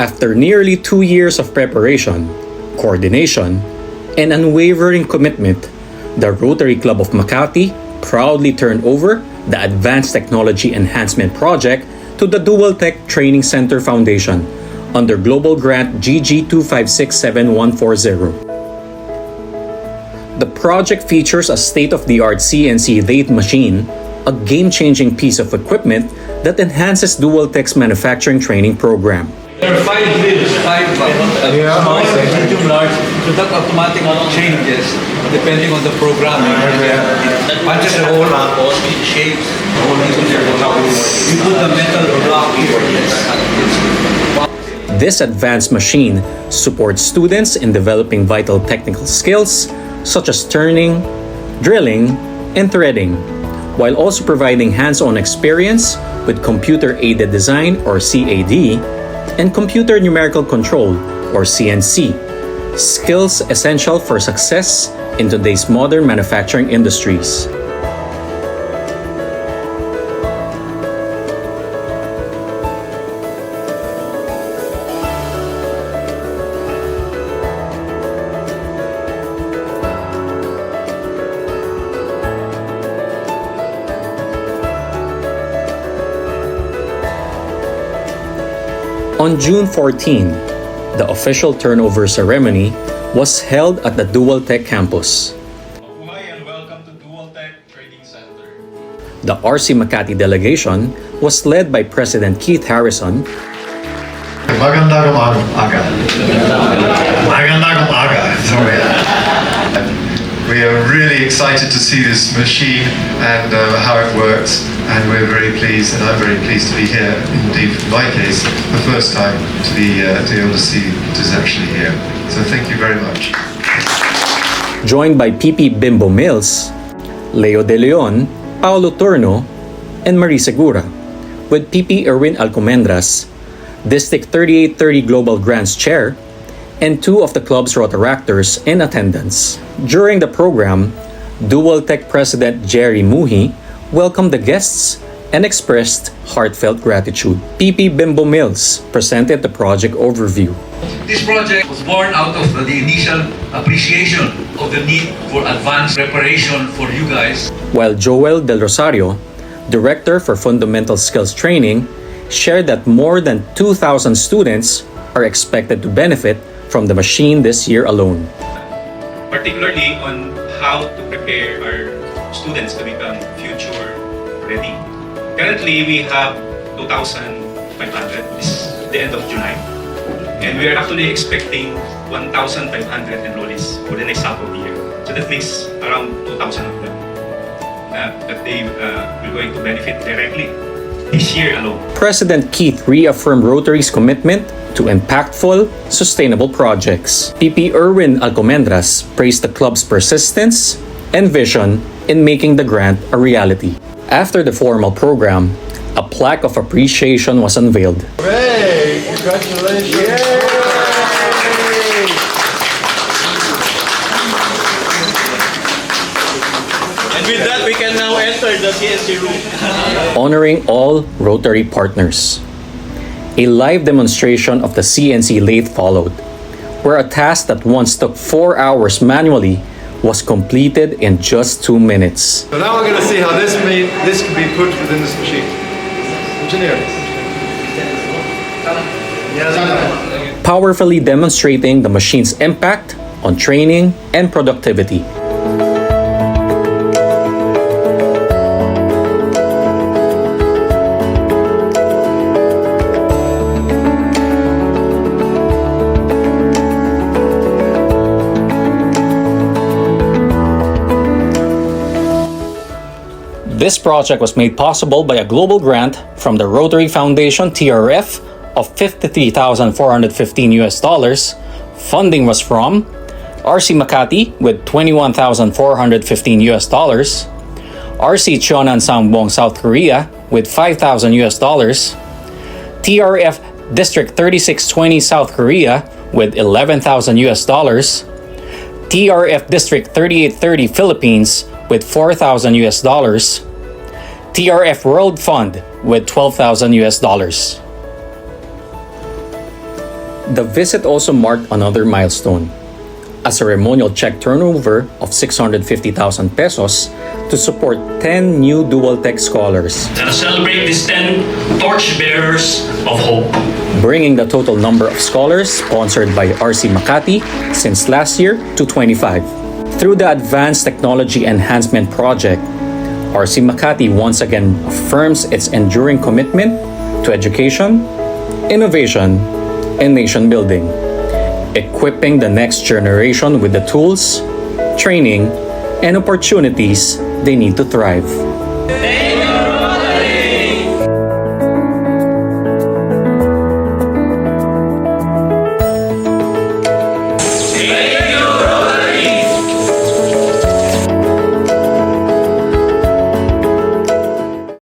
After nearly 2 years of preparation, coordination, and unwavering commitment, the Rotary Club of Makati proudly turned over the Advanced Technology Enhancement Project to the Dualtech Training Center Foundation under Global Grant GG2567140. The project features a state-of-the-art CNC Lathe Machine, a game-changing piece of equipment that enhances Dualtech's manufacturing training program. There are 5 wheels, 5 small, medium, large, so that automatic changes depending on the programming. It punches a hole, it shapes, you put the metal block here. This advanced machine supports students in developing vital technical skills such as turning, drilling, and threading, while also providing hands-on experience with computer-aided design or CAD and computer numerical control or CNC, skills essential for success in today's modern manufacturing industries. On June 14, the official turnover ceremony was held at the Dualtech campus. Hi and welcome to Dualtech Training Center. The RC Makati delegation was led by President Keith Harrison, Magandang umaga. Magandang umaga. Sorry. We are really excited to see this machine and how it works, and we're very pleased, and I'm very pleased to be here. Indeed, in my case, the first time to be able to see it is actually here. So thank you very much. joined by PP Bimbo Mills, Leo De Leon, Paolo Torno, and Marie Segura, with PP Erwin Alcomendras, District 3830 Global Grants Chair, and 2 of the club's Rotaractors in attendance. During the program, Dualtech President Jerry Muhi welcomed the guests and expressed heartfelt gratitude. PP Bimbo Mills presented the project overview. This project was born out of the initial appreciation of the need for advanced preparation for you guys. While Joel Del Rosario, Director for Fundamental Skills Training, shared that more than 2,000 students are expected to benefit from the machine this year alone. Particularly on how to prepare our students to become future ready. Currently, we have 2,500. This is the end of July. And we are actually expecting 1,500 enrollees for the next half of the year. So that means around 2,000 of them that they will going to benefit directly this year alone. President Keith reaffirmed Rotary's commitment to impactful, sustainable projects. PP Erwin Alcomendras praised the club's persistence and vision in making the grant a reality. After the formal program, a plaque of appreciation was unveiled. Hey, congratulations! Yay! And with that, we can now enter the CNC room. Honoring all Rotary partners. A live demonstration of the CNC lathe followed, where a task that once took 4 hours manually was completed in just 2 minutes. So now we're going to see how this can be put within this machine. Engineer. Powerfully demonstrating the machine's impact on training and productivity. This project was made possible by a global grant from the Rotary Foundation TRF of $53,415 US. Funding was from RC Makati with $21,415 US, RC Cheonan Ssangbong South Korea with $5,000 US, TRF District 3620 South Korea with $11,000 US, TRF District 3830 Philippines with $4,000 US, TRF World Fund with $12,000 US. The visit also marked another milestone, a ceremonial check turnover of 650,000 pesos to support 10 new Dualtech scholars, To celebrate these 10 torchbearers of hope. bringing the total number of scholars sponsored by RC Makati since last year to 25. Through the Advanced Technology Enhancement Project, RC Makati once again affirms its enduring commitment to education, innovation, and nation building, equipping the next generation with the tools, training, and opportunities they need to thrive.